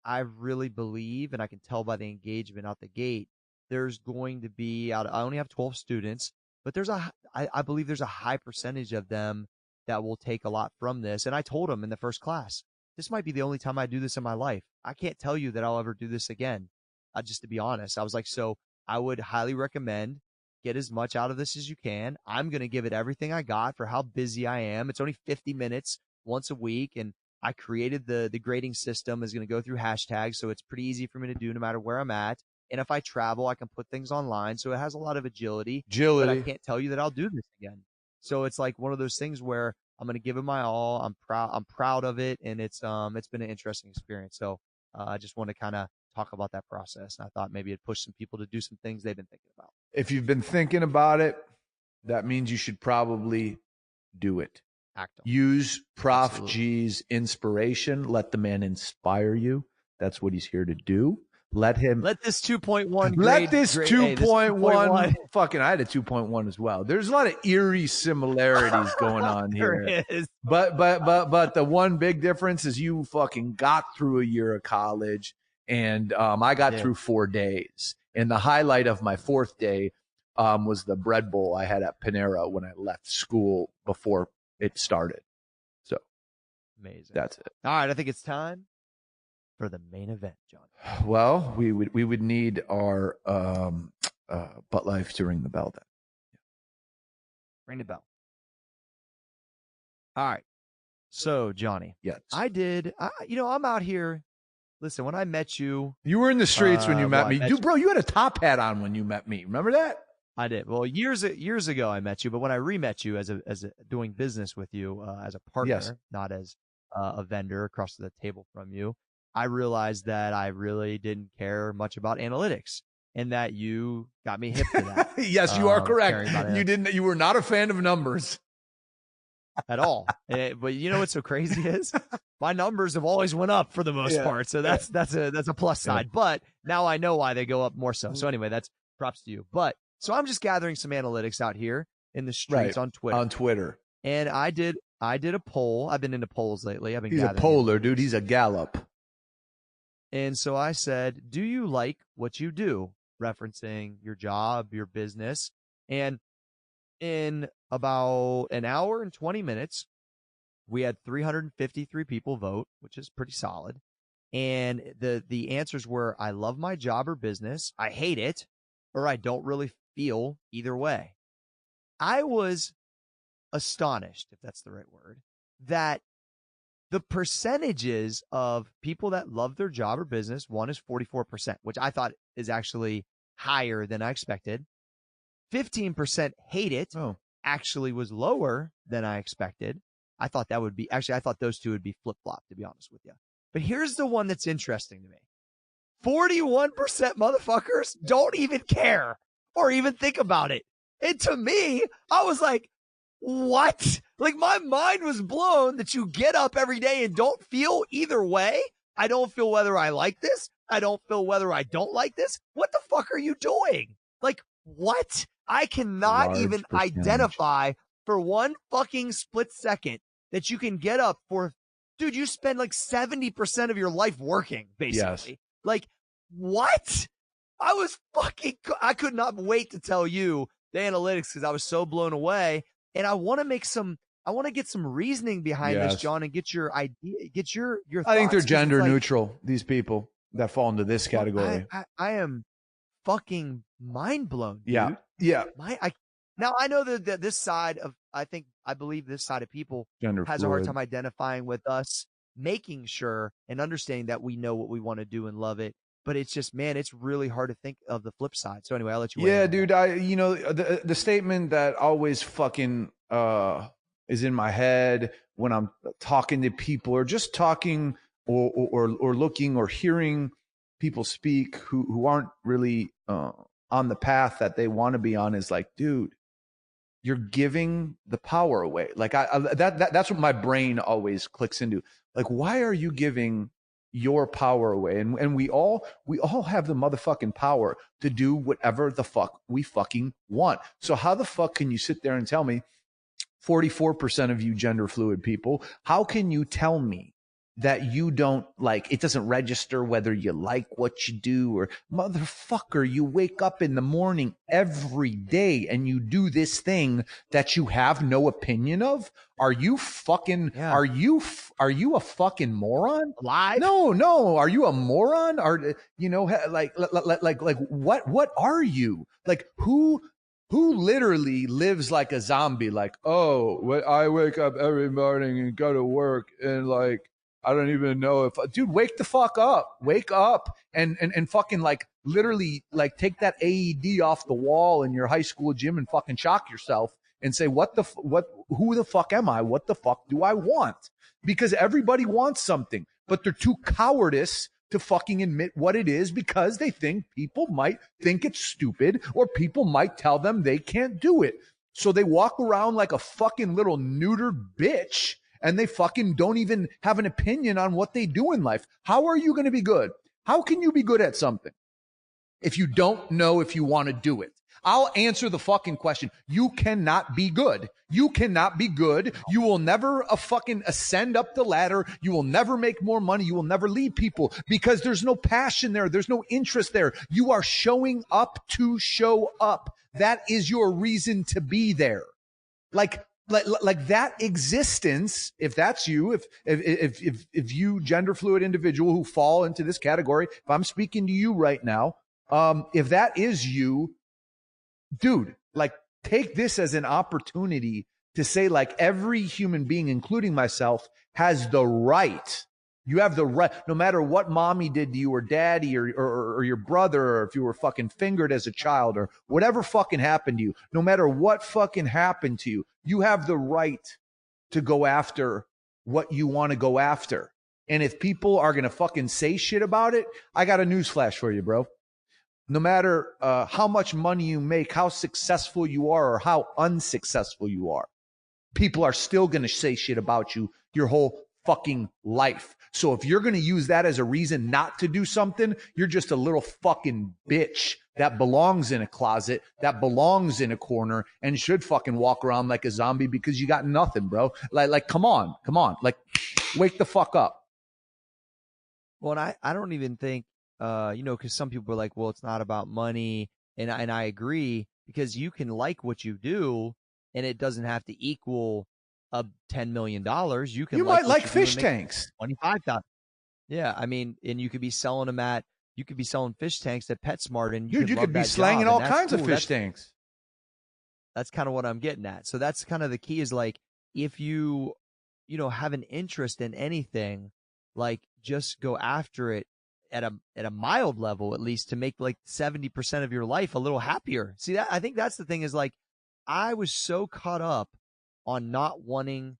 I really believe, and I can tell by the engagement out the gate, there's going to be I only have 12 students, but I believe there's a high percentage of them that will take a lot from this. And I told them in the first class, this might be the only time I do this in my life. I can't tell you that I'll ever do this again. Just to be honest, I was like, so I would highly recommend get as much out of this as you can. I'm going to give it everything I got for how busy I am. It's only 50 minutes once a week. And I created the grading system is going to go through hashtags. So it's pretty easy for me to do no matter where I'm at. And if I travel, I can put things online. So it has a lot of agility. But I can't tell you that I'll do this again. So it's like one of those things where I'm going to give it my all. I'm proud of it. And it's been an interesting experience. So I just want to kind of talk about that process. And I thought maybe it'd push some people to do some things they've been thinking about. If you've been thinking about it, that means you should probably do it. Act on. Use Prof Absolutely. G's inspiration. Let the man inspire you. That's what he's here to do. Let this 2.1 Let this 2.1 fucking, I had a 2.1 as well. There's a lot of eerie similarities going on here. There is. But the one big difference is you fucking got through a year of college, and I got through 4 days. And the highlight of my 4th day was the bread bowl I had at Panera when I left school before it started. So amazing. That's it. All right, I think it's time for the main event, John. Well, we would need our butt life to ring the bell then. Ring the bell. All right. So, Johnny. Yes. I'm out here. Listen, when I met you. You were in the streets when you met me. You had a top hat on when you met me. Remember that? I did. Well, years ago I met you, but when I re-met you as doing business with you as a partner, not as a vendor across the table from you, I realized that I really didn't care much about analytics, and that you got me hip to that. Yes, you are correct. You were not a fan of numbers at all. But you know what's so crazy is my numbers have always went up for the most part. So that's a plus side. But now I know why they go up more so. So anyway, that's props to you. But so I'm just gathering some analytics out here in the streets on Twitter. On Twitter. And I did a poll. I've been into polls lately. He's a poller, dude. He's a Gallup. And so I said, do you like what you do? Referencing your job, your business. And in about an hour and 20 minutes, we had 353 people vote, which is pretty solid. And the answers were, I love my job or business, I hate it, or I don't really feel either way. I was astonished, if that's the right word, that the percentages of people that love their job or business, one is 44%, which I thought is actually higher than I expected. 15% hate it, actually was lower than I expected. I thought those two would be flip-flopped, to be honest with you. But here's the one that's interesting to me. 41% motherfuckers don't even care. or even think about it. And to me, I was like, what? Like, my mind was blown that you get up every day and don't feel either way. I don't feel whether I like this. I don't feel whether I don't like this. What the fuck are you doing? Like, what? I cannot even identify for one fucking split second that you can get up for, dude, you spend like 70% of your life working, basically. Yes. Like, what? I could not wait to tell you the analytics because I was so blown away. And I want to get some reasoning behind this, John, and get your idea, get your thoughts. I think they're gender neutral, these people that fall into this category. I am fucking mind blown. Dude. Yeah. Yeah. Now I know that this side of, I believe this side of people has a hard time identifying with us, making sure and understanding that we know what we want to do and love it. But it's just, man, it's really hard to think of the flip side. So anyway, I'll let you. Yeah, dude. The statement that always fucking is in my head when I'm talking to people or just talking or looking or hearing people speak who aren't really on the path that they want to be on is like, dude, you're giving the power away. Like that's what my brain always clicks into. Like, why are you giving your power away? And we all have the motherfucking power to do whatever the fuck we fucking want. So how the fuck can you sit there and tell me 44% of you gender fluid people, how can you tell me that you don't like, it doesn't register whether you like what you do? Or motherfucker, you wake up in the morning every day and you do this thing that you have no opinion of. Are you fucking, are you a fucking moron? Live? No. Are you a moron? What are you? Like, who literally lives like a zombie? Like, I wake up every morning and go to work and like, I don't even know if, dude, wake the fuck up. Wake up and fucking like literally like take that AED off the wall in your high school gym and fucking shock yourself and say, who the fuck am I? What the fuck do I want? Because everybody wants something, but they're too cowardice to fucking admit what it is because they think people might think it's stupid or people might tell them they can't do it. So they walk around like a fucking little neutered bitch. And they fucking don't even have an opinion on what they do in life. How are you going to be good? How can you be good at something if you don't know if you want to do it? I'll answer the fucking question. You cannot be good. You cannot be good. You will never fucking ascend up the ladder. You will never make more money. You will never lead people because there's no passion there. There's no interest there. You are showing up to show up. That is your reason to be there. Like that existence, if that's you, if you gender fluid individual who fall into this category, if I'm speaking to you right now, if that is you, dude, like take this as an opportunity to say like every human being, including myself, has the right. You have the right, no matter what mommy did to you or daddy or your brother, or if you were fucking fingered as a child or whatever fucking happened to you, no matter what fucking happened to you, you have the right to go after what you want to go after. And if people are going to fucking say shit about it, I got a newsflash for you, bro. No matter how much money you make, how successful you are, or how unsuccessful you are, people are still going to say shit about you your whole fucking life. So if you're going to use that as a reason not to do something, you're just a little fucking bitch that belongs in a closet, that belongs in a corner, and should fucking walk around like a zombie because you got nothing, bro. Like, come on. Like, wake the fuck up. Well, and I don't even think, because some people are like, well, it's not about money. And I agree, because you can like what you do and it doesn't have to equal $10 million. You might like fish tanks. 25,000. Yeah, I mean, and you could be selling them you could be selling fish tanks at PetSmart, and you could be slanging all kinds of fish tanks. That's kind of what I'm getting at. So that's kind of the key, is like, if you have an interest in anything, like just go after it at a mild level, at least, to make like 70% of your life a little happier. See, that I think that's the thing, is like, I was so caught up on not wanting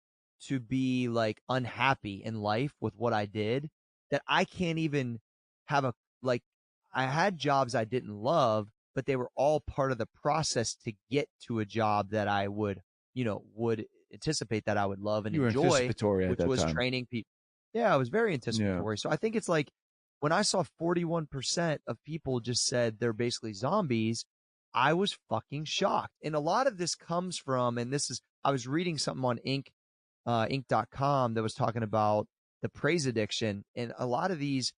to be like unhappy in life with what I did, that I can't even have I had jobs I didn't love, but they were all part of the process to get to a job that I would anticipate that I would love and You were enjoy, anticipatory at which that was time. training people. Yeah, I was very anticipatory. So I think it's like when I saw 41% of people just said they're basically zombies, I was fucking shocked. And a lot of this comes from, and this is, I was reading something on Inc.com that was talking about the praise addiction. And a lot of these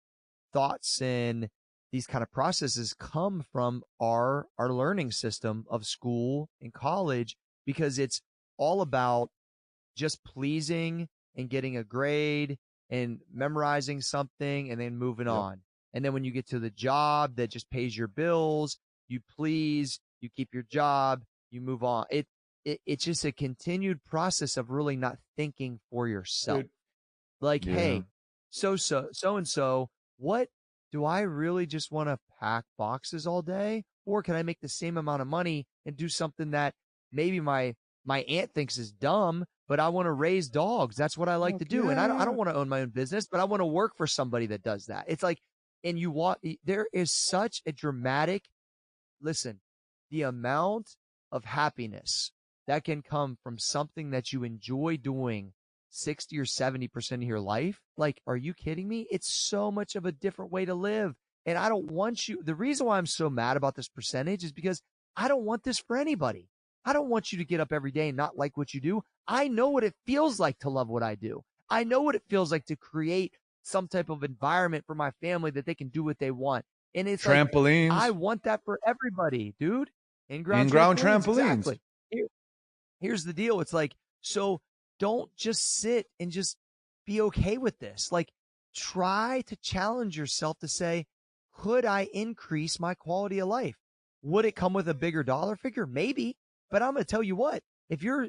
thoughts and these kind of processes come from our learning system of school and college, because it's all about just pleasing and getting a grade and memorizing something and then moving on. And then when you get to the job that just pays your bills, you please, you keep your job, you move on. It's just a continued process of really not thinking for yourself. Dude. Like, hey, so-and-so, what do I really just want to pack boxes all day? Or can I make the same amount of money and do something that maybe my aunt thinks is dumb, but I want to raise dogs. That's what I like to do. And I don't want to own my own business, but I want to work for somebody that does that. It's like, and there is such a dramatic, listen, the amount of happiness that can come from something that you enjoy doing 60 or 70% of your life. Like, are you kidding me? It's so much of a different way to live. And I don't want you, the reason why I'm so mad about this percentage is because I don't want this for anybody. I don't want you to get up every day and not like what you do. I know what it feels like to love what I do. I know what it feels like to create some type of environment for my family that they can do what they want. And it's trampolines. Like, I want that for everybody, dude. In-ground trampolines. Exactly. Here's the deal. It's like, so don't just sit and just be okay with this. Like, try to challenge yourself to say, could I increase my quality of life? Would it come with a bigger dollar figure? Maybe. But I'm going to tell you what, if you're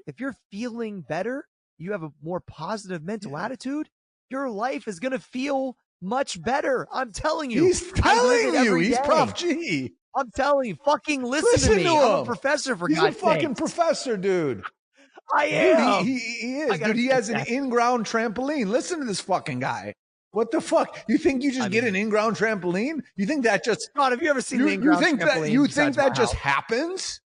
feeling better, you have a more positive mental attitude, your life is going to feel much better. I'm telling you. He's telling you. He's Prof G. I'm telling you. Fucking listen to me. I'm a professor, for God's sake. He's a fucking professor, dude. I am. Dude, he is. Dude, he has an in-ground trampoline. Listen to this fucking guy. What the fuck? You think you just get an in-ground trampoline? You think that just... God, have you ever seen an in-ground trampoline? You think that just happens?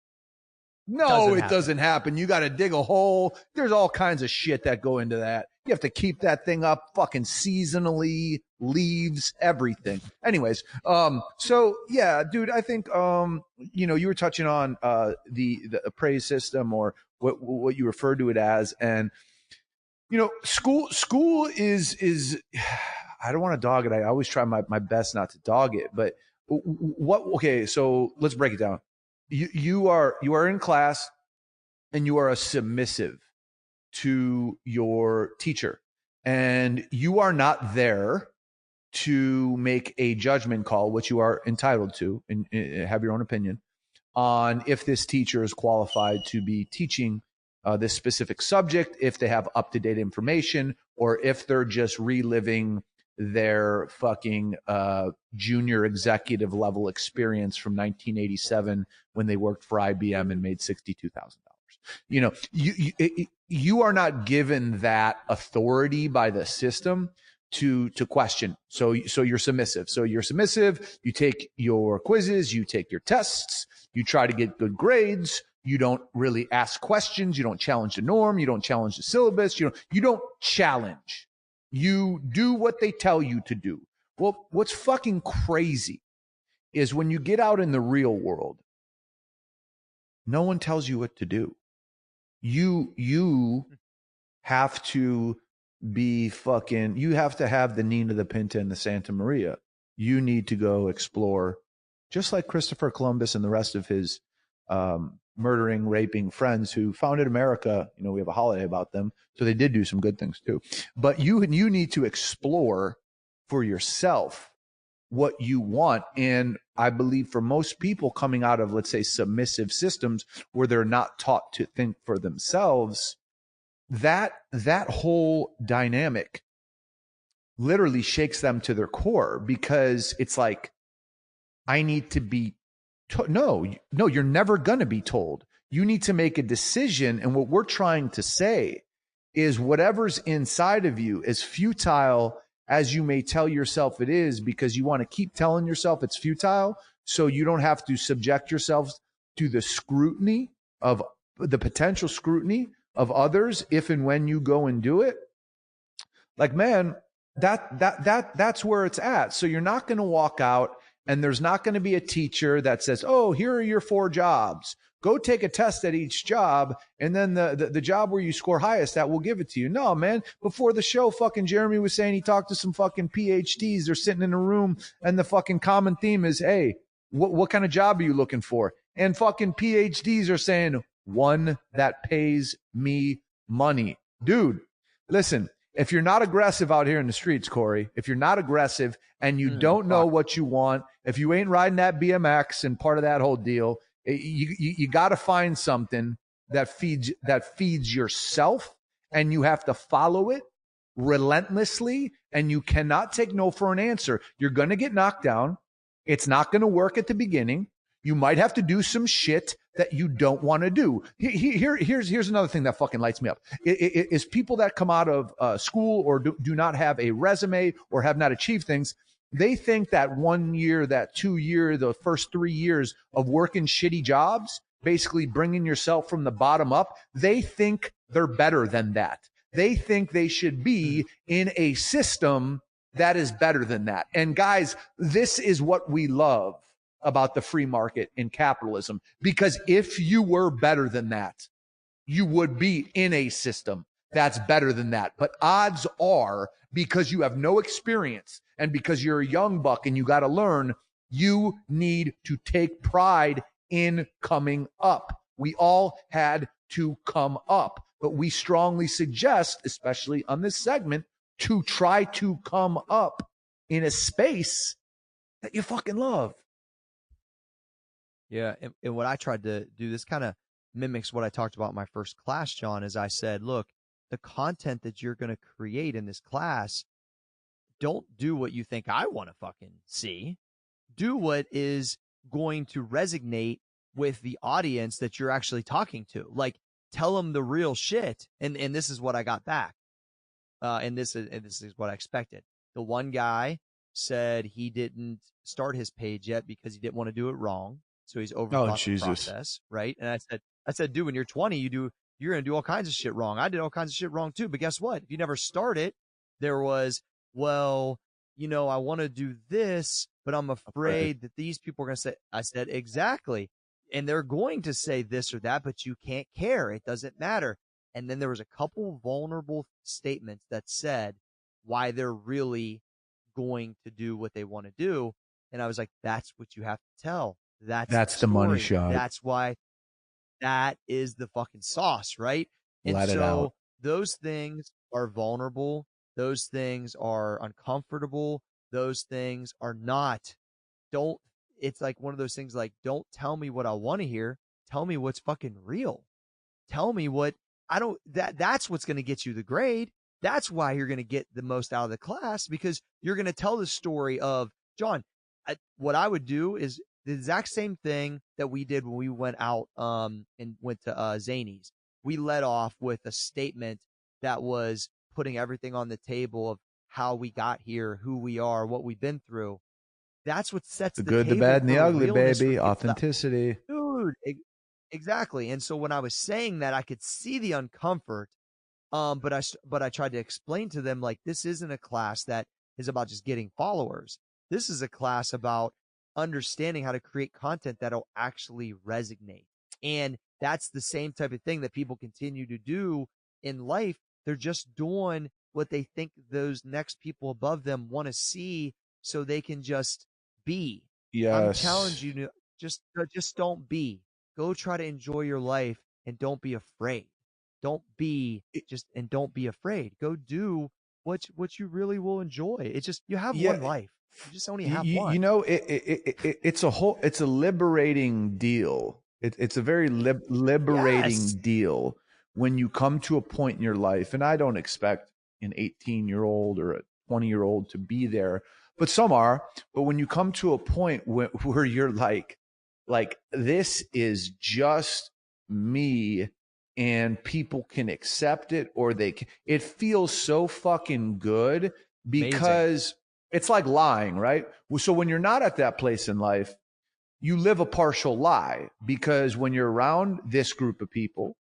No, it doesn't happen. You got to dig a hole. There's all kinds of shit that go into that. You have to keep that thing up fucking seasonally, leaves, everything. Anyways, so yeah, dude, I think, you were touching on the appraise system, or what you referred to it as. And, school is, I don't want to dog it. I always try my best not to dog it, but okay, so let's break it down. You are in class and you are a submissive to your teacher, and you are not there to make a judgment call, which you are entitled to and have your own opinion on if this teacher is qualified to be teaching this specific subject, if they have up-to-date information, or if they're just reliving their fucking junior executive level experience from 1987 when they worked for IBM and made $62,000. You are not given that authority by the system to question. So you're submissive. So you're submissive. You take your quizzes, you take your tests, you try to get good grades. You don't really ask questions. You don't challenge the norm. You don't challenge the syllabus. You don't challenge. You do what they tell you to do. Well, what's fucking crazy is when you get out in the real world, no one tells you what to do. You have to be fucking, you have to have the Nina, the Pinta, and the Santa Maria. You need to go explore, just like Christopher Columbus and the rest of his murdering, raping friends who founded America. We have a holiday about them, so they did do some good things too. But you need to explore for yourself what you want. And I believe for most people coming out of, let's say, submissive systems where they're not taught to think for themselves, that whole dynamic literally shakes them to their core, because it's like, I need to be no, you're never going to be told. You need to make a decision. And what we're trying to say is whatever's inside of you, as futile as you may tell yourself it is, because you want to keep telling yourself it's futile, so you don't have to subject yourselves to the scrutiny of the potential scrutiny of others if and when you go and do it. Like, man, that's where it's at. So you're not going to walk out and there's not going to be a teacher that says, oh, here are your 4 jobs. Go take a test at each job, and then the job where you score highest, that will give it to you. No, man. Before the show, fucking Jeremy was saying he talked to some fucking PhDs. They're sitting in a room, and the fucking common theme is, hey, what kind of job are you looking for? And fucking PhDs are saying, one that pays me money. Dude, listen, if you're not aggressive out here in the streets, Cory, if you're not aggressive and you don't know what you want, if you ain't riding that BMX and part of that whole deal, you got to find something that feeds yourself, and you have to follow it relentlessly, and you cannot take no for an answer. You're going to get knocked down. It's not going to work at the beginning. You might have to do some shit that you don't want to do. Here's another thing that fucking lights me up. Is people that come out of school or do not have a resume or have not achieved things. They think that 1 year, that 2 year, the first 3 years of working shitty jobs, basically bringing yourself from the bottom up, they think they're better than that. They think they should be in a system that is better than that. And guys, this is what we love about the free market in capitalism, because if you were better than that, you would be in a system that's better than that. But odds are, because you have no experience and because you're a young buck and you got to learn, you need to take pride in coming up. We all had to come up, but we strongly suggest, especially on this segment, to try to come up in a space that you fucking love. Yeah, and what I tried to do, this kind of mimics what I talked about in my first class, John, is I said, look, the content that you're going to create in this class, don't do what you think I want to fucking see. Do what is going to resonate with the audience that you're actually talking to. Like, tell them the real shit. And this is what I got back. And this is what I expected. The one guy said he didn't start his page yet because he didn't want to do it wrong. So he's overthought the process, right? And I said, dude, when you're 20, you're going to do all kinds of shit wrong. I did all kinds of shit wrong too. But guess what? If you never start it, there was, well, I want to do this, but I'm afraid that these people are going to say, I said, exactly. And they're going to say this or that, but you can't care. It doesn't matter. And then there was a couple vulnerable statements that said why they're really going to do what they want to do. And I was like, that's what you have to tell. That's the money shot. That's why that is the fucking sauce, right? And Let it out. Those things are vulnerable. Those things are uncomfortable. Those things are not. It's like one of those things like, don't tell me what I want to hear. Tell me what's fucking real. Tell me what that's what's going to get you the grade. That's why you're going to get the most out of the class, because you're going to tell the story of, John, what I would do is the exact same thing that we did when we went out and went to Zany's. We led off with a statement that was putting everything on the table of how we got here, who we are, what we've been through. That's what sets the good, the bad, and the ugly, baby. Authenticity. Dude, exactly. And so when I was saying that, I could see the uncomfort. But I tried to explain to them, like, this isn't a class that is about just getting followers. This is a class about understanding how to create content that'll actually resonate. And that's the same type of thing that people continue to do in life. They're just doing what they think those next people above them want to see, so they can just be. Yes. I'm challenging you to just don't be. Go try to enjoy your life and don't be afraid. Don't be afraid. Go do what you really will enjoy. It's just, you have one life. You just only have one. It's a liberating deal. It's a very liberating deal when you come to a point in your life. And I don't expect an 18-year-old or a 20-year-old to be there, but some are. But when you come to a point where you're like, this is just me, and people can accept it, or it feels so fucking good, because it's like lying, right? So when you're not at that place in life, you live a partial lie, because when you're around this group of people,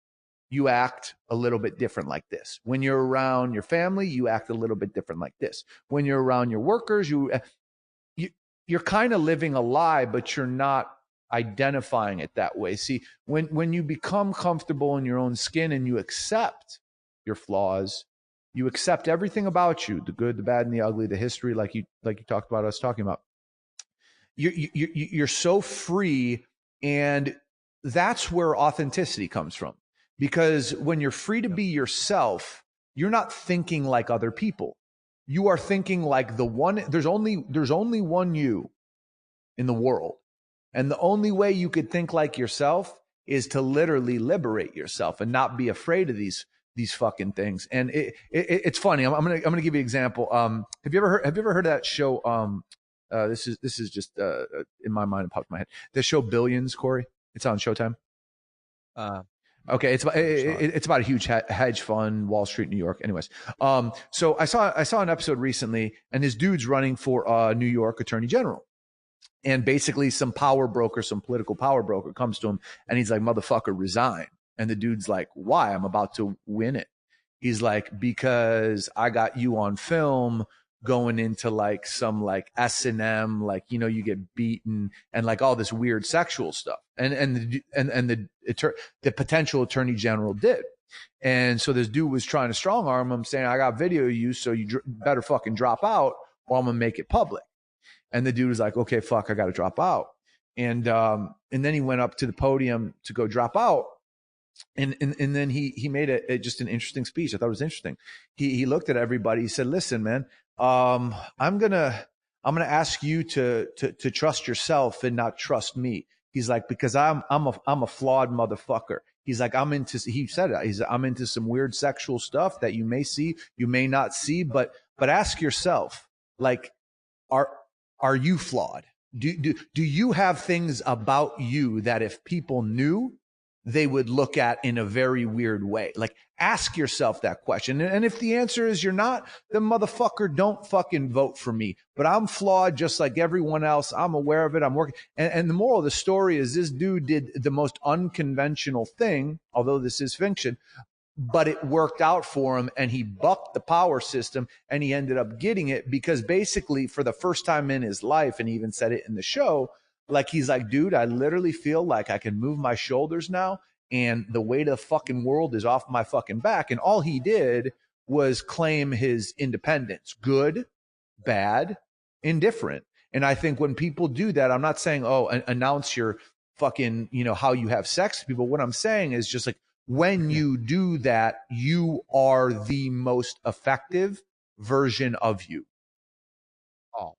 you act a little bit different like this. When you're around your family, you act a little bit different like this. When you're around your workers, you're kind of living a lie, but you're not identifying it that way. See, when you become comfortable in your own skin and you accept your flaws, you accept everything about you, the good, the bad, and the ugly, the history, like you talked about us talking about. You're so free, and that's where authenticity comes from. Because when you're free to be yourself, you're not thinking like other people. You are thinking like the one. There's only one you in the world, and the only way you could think like yourself is to literally liberate yourself and not be afraid of these fucking things. And it's funny. I'm gonna give you an example. Have you ever heard of that show? This is just in my mind, it popped in my head. The show Billions, Cory. It's on Showtime. Okay, it's about a huge hedge fund, Wall Street, New York. Anyways, so I saw an episode recently, and this dude's running for New York Attorney General, and basically some political power broker comes to him, and he's like, "Motherfucker, resign." And the dude's like, "Why? I'm about to win it." He's like, "Because I got you on film going into like some like S&M, like, you know, you get beaten and like all this weird sexual stuff." And the potential attorney general did. And so this dude was trying to strong arm him, saying, "I got video of you, so you better fucking drop out or I'm gonna make it public." And the dude was like, "Okay, fuck, I got to drop out." And then he went up to the podium to go drop out. And then he made just an interesting speech. I thought it was interesting. He looked at everybody. He said, "Listen, man, I'm gonna ask you to trust yourself and not trust me." He's like, "Because I'm a flawed motherfucker." He's like, he said it. "I'm into some weird sexual stuff that you may see, you may not see, but ask yourself, like, are you flawed? Do you have things about you that if people knew, they would look at in a very weird way?" Like, ask yourself that question. And if the answer is you're not, then motherfucker, don't fucking vote for me. But I'm flawed just like everyone else. I'm aware of it. I'm working. And the moral of the story is this dude did the most unconventional thing, although this is fiction, but it worked out for him, and he bucked the power system, and he ended up getting it because basically for the first time in his life, and he even said it in the show, like, he's like, "Dude, I literally feel like I can move my shoulders now, and the weight of the fucking world is off my fucking back." And all he did was claim his independence. Good, bad, indifferent. And I think when people do that, I'm not saying, "Oh, announce your fucking, you know, how you have sex with people." What I'm saying is just like, when you do that, you are the most effective version of you. Oh,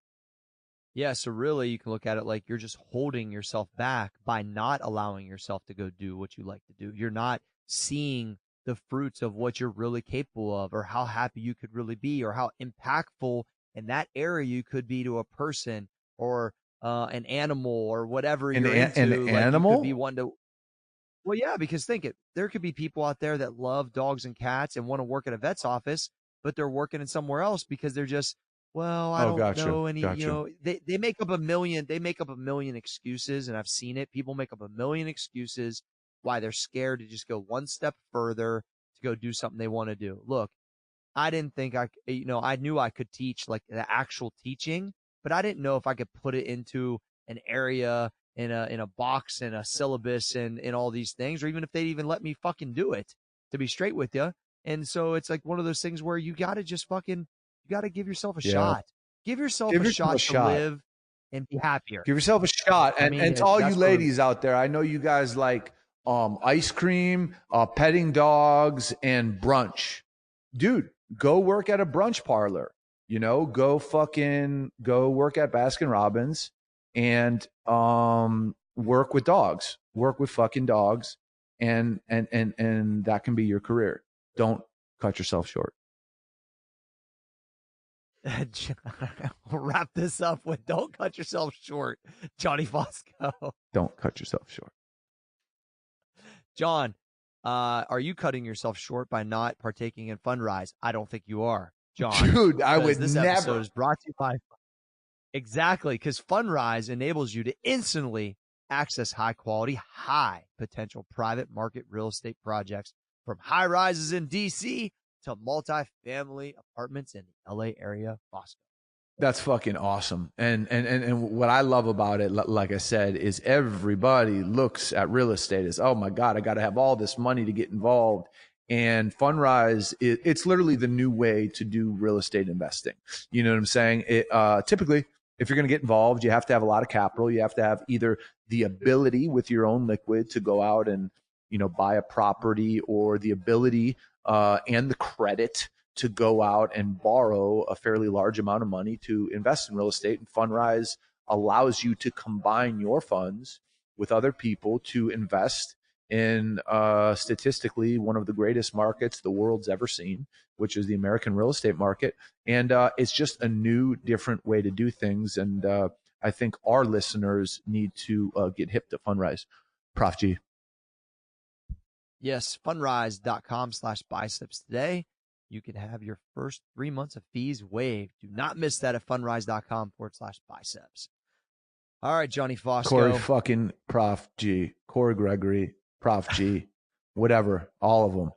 yeah. So really, you can look at it like you're just holding yourself back by not allowing yourself to go do what you like to do. You're not seeing the fruits of what you're really capable of, or how happy you could really be, or how impactful in that area you could be to a person, or an animal, or whatever you're into. An like, animal? you could be one to. Well, yeah, because think it. There could be people out there that love dogs and cats and want to work at a vet's office, but they're working in somewhere else because they're just, well, I don't Gotcha. know any, Gotcha. you know, they make up a million excuses, and I've seen it. People make up a million excuses why they're scared to just go one step further to go do something they want to do. Look, I didn't think I knew I could teach like the actual teaching, but I didn't know if I could put it into an area, in a box, and a syllabus, and all these things, or even if they'd even let me fucking do it, to be straight with you. And so it's like one of those things where you got to give yourself a shot. Give yourself a shot to live and be happier. Give yourself a shot. And to all you ladies out there, I know you guys like ice cream, petting dogs, and brunch. Dude, go work at a brunch parlor. You know, go work at Baskin Robbins and work with dogs. Work with fucking dogs, and that can be your career. Don't cut yourself short. We'll wrap this up with, don't cut yourself short, Johnny Fosco. Don't cut yourself short. John, are you cutting yourself short by not partaking in FundRise? I don't think you are, John. Dude, I would this never. Episode is brought to you by exactly, because FundRise enables you to instantly access high quality, high potential private market real estate projects from high rises in DC to multifamily apartments in the LA area. Fosco. That's fucking awesome. And what I love about it, like I said, is everybody looks at real estate as, oh my God, I got to have all this money to get involved. And FundRise, it's literally the new way to do real estate investing. You know what I'm saying? Typically, if you're going to get involved, you have to have a lot of capital. You have to have either the ability with your own liquid to go out and, buy a property, or the ability and the credit to go out and borrow a fairly large amount of money to invest in real estate. And FundRise allows you to combine your funds with other people to invest in statistically one of the greatest markets the world's ever seen, which is the American real estate market. And it's just a new, different way to do things. And I think our listeners need to get hip to FundRise. Prof G. Yes, fundrise.com/biceps today. You can have your first 3 months of fees waived. Do not miss that at fundrise.com/biceps. All right, Johnny Fosco. Cory fucking Prof G. Cory Gregory, Prof G. Whatever. All of them.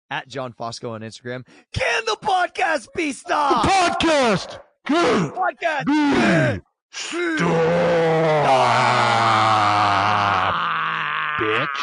At John Fosco on Instagram. Can the podcast be stopped? The podcast can podcast be stopped, bitch.